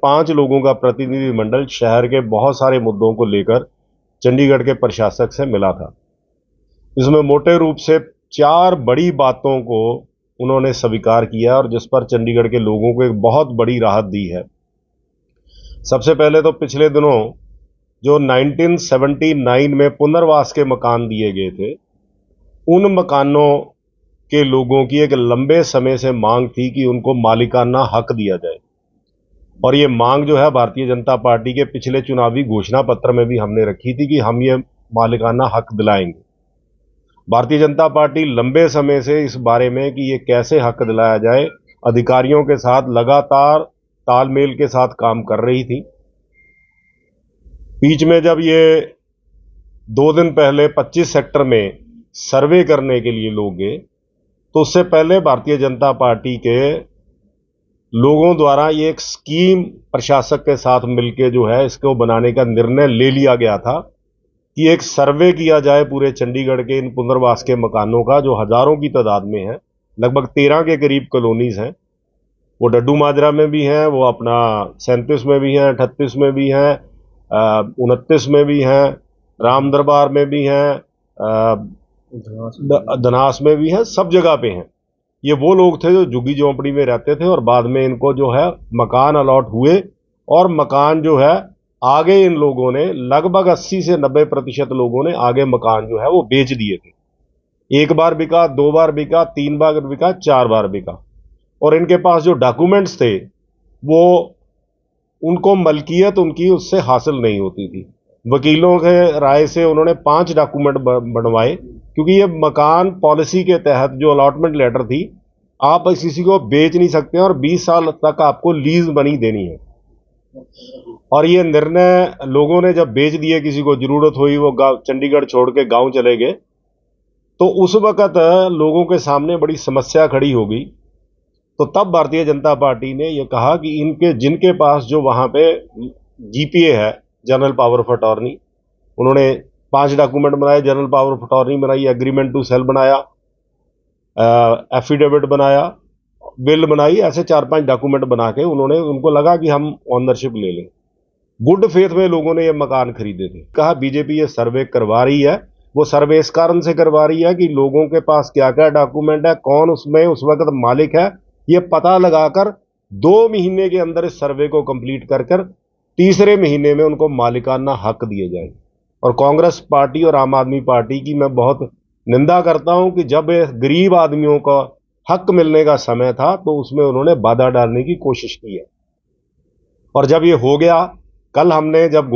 5 लोगों का प्रतिनिधिमंडल शहर के बहुत सारे मुद्दों को लेकर चंडीगढ़ के प्रशासक से मिला था। इसमें मोटे रूप से 4 बड़ी बातों को उन्होंने स्वीकार किया और जिस पर चंडीगढ़ के लोगों को एक बहुत बड़ी राहत दी है। सबसे पहले तो पिछले दिनों जो 1979 में पुनर्वास के मकान दिए गए थे, उन मकानों के लोगों की एक लंबे समय से मांग थी कि उनको मालिकाना हक दिया जाए। और ये मांग जो है भारतीय जनता पार्टी के पिछले चुनावी घोषणा पत्र में भी हमने रखी थी कि हम ये मालिकाना हक दिलाएंगे। भारतीय जनता पार्टी लंबे समय से इस बारे में कि ये कैसे हक दिलाया जाए अधिकारियों के साथ लगातार तालमेल के साथ काम कर रही थी। बीच में जब ये 2 दिन पहले 25 सेक्टर में सर्वे करने के लिए लोग गए, तो उससे पहले भारतीय जनता पार्टी के लोगों द्वारा ये एक स्कीम प्रशासक के साथ मिलकर जो है इसको बनाने का निर्णय ले लिया गया था कि एक सर्वे किया जाए पूरे चंडीगढ़ के इन पुनर्वास के मकानों का, जो हजारों की तादाद में है, लगभग 13 के करीब कॉलोनीज हैं। वो डड्डू माजरा में भी हैं, वो अपना 37 में भी हैं, 38 में भी हैं, 29 में भी हैं, राम दरबार में भी हैं, धनास में भी हैं, सब जगह पे हैं। ये वो लोग थे जो झुग्गी झोंपड़ी में रहते थे और बाद में इनको जो है मकान अलॉट हुए और मकान जो है आगे इन लोगों ने लगभग 80 से 90% लोगों ने आगे मकान जो है वो बेच दिए थे। 1 बार बिका, 2 बार बिका, 3 बार बिका, 4 बार बिका। और इनके पास जो डॉक्यूमेंट्स थे वो उनको मलकियत उनकी उससे हासिल नहीं होती थी। वकीलों के राय से उन्होंने 5 डॉक्यूमेंट बनवाए, क्योंकि ये मकान पॉलिसी के तहत जो अलॉटमेंट लेटर थी, आप किसी को बेच नहीं सकते और 20 साल तक आपको लीज बनी देनी है। और ये निर्णय लोगों ने जब बेच दिए, किसी को जरूरत हुई वो चंडीगढ़ छोड़ के गांव चले गए, तो उस वक्त लोगों के सामने बड़ी समस्या खड़ी हो गई। तो तब भारतीय जनता पार्टी ने ये कहा कि इनके जिनके पास जो वहां पे जीपीए है, जनरल पावर ऑफ अटॉर्नी, उन्होंने 5 डॉक्यूमेंट बनाए, जनरल पावर ऑफ अटॉर्नी बनाई, एग्रीमेंट टू सेल बनाया, एफिडेविट बनाया, बिल बनाई, ऐसे 4-5 डॉक्यूमेंट बना के उन्होंने उनको लगा कि हम ओनरशिप ले लें। गुड फेथ में लोगों ने ये मकान खरीदे थे। कहा बीजेपी ये सर्वे करवा रही है, वो सर्वे इस कारण से करवा रही है कि लोगों के पास क्या क्या डॉक्यूमेंट है, कौन उसमें उस वक्त मालिक है, ये पता लगाकर 2 महीने के अंदर इस सर्वे को कंप्लीट कर तीसरे महीने में उनको मालिकाना हक दिए जाए। और कांग्रेस पार्टी और आम आदमी पार्टी की मैं बहुत निंदा करता हूं कि जब गरीब आदमियों का हक मिलने का समय था तो उसमें उन्होंने बाधा डालने की कोशिश की है। और जब ये हो गया, कल हमने जब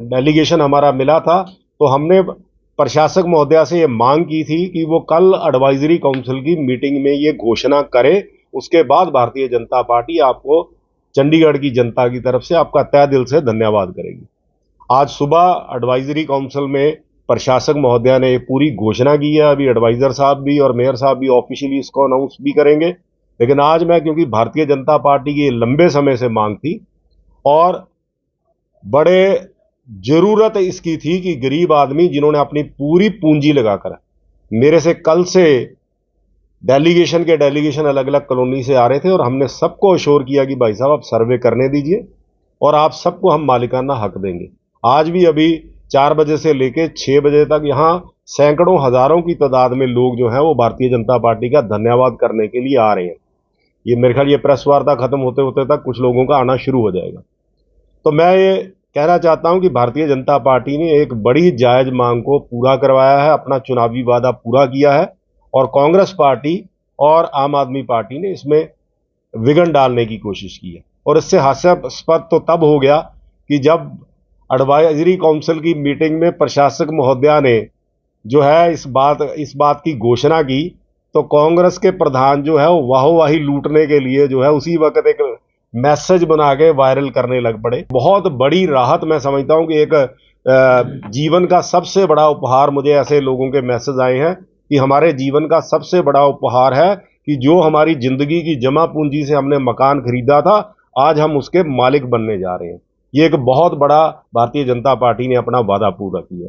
डेलीगेशन हमारा मिला था तो हमने प्रशासक महोदया से ये मांग की थी कि वो कल एडवाइजरी काउंसिल की मीटिंग में ये घोषणा करे, उसके बाद भारतीय जनता पार्टी आपको चंडीगढ़ की जनता की तरफ से आपका तहे दिल से धन्यवाद करेगी। आज सुबह एडवाइजरी काउंसिल में प्रशासक महोदया ने पूरी घोषणा की है। अभी एडवाइजर साहब भी और मेयर साहब भी ऑफिशियली इसको अनाउंस भी करेंगे, लेकिन आज मैं, क्योंकि भारतीय जनता पार्टी की लंबे समय से मांग थी और बड़े जरूरत इसकी थी कि गरीब आदमी जिन्होंने अपनी पूरी पूंजी लगाकर, मेरे से कल से डेलीगेशन अलग अलग कॉलोनी से आ रहे थे और हमने सबको अश्योर किया कि भाई साहब आप सर्वे करने दीजिए और आप सबको हम मालिकाना हक देंगे। आज भी अभी 4 बजे से लेकर 6 बजे तक यहाँ सैकड़ों हजारों की तादाद में लोग जो है वो भारतीय जनता पार्टी का धन्यवाद करने के लिए आ रहे हैं। ये मेरे ख्याल ये प्रेस वार्ता खत्म होते होते तक कुछ लोगों का आना शुरू हो जाएगा। तो मैं ये कहना चाहता हूं कि भारतीय जनता पार्टी ने एक बड़ी जायज मांग को पूरा करवाया है, अपना चुनावी वादा पूरा किया है और कांग्रेस पार्टी और आम आदमी पार्टी ने इसमें विघन डालने की कोशिश की है। और इससे हास्यास्पद तो तब हो गया कि जब एडवाइजरी काउंसिल की मीटिंग में प्रशासक महोदया ने जो है इस बात की घोषणा की, तो कांग्रेस के प्रधान जो है वो वाहवाही लूटने के लिए जो है उसी वक्त एक मैसेज बना के वायरल करने लग पड़े। बहुत बड़ी राहत मैं समझता हूं कि एक जीवन का सबसे बड़ा उपहार मुझे ऐसे लोगों के मैसेज आए हैं कि हमारे जीवन का सबसे बड़ा उपहार है कि जो हमारी जिंदगी की जमा पूंजी से हमने मकान खरीदा था, आज हम उसके मालिक बनने जा रहे हैं। ये एक बहुत बड़ा भारतीय जनता पार्टी ने अपना वादा पूरा किया।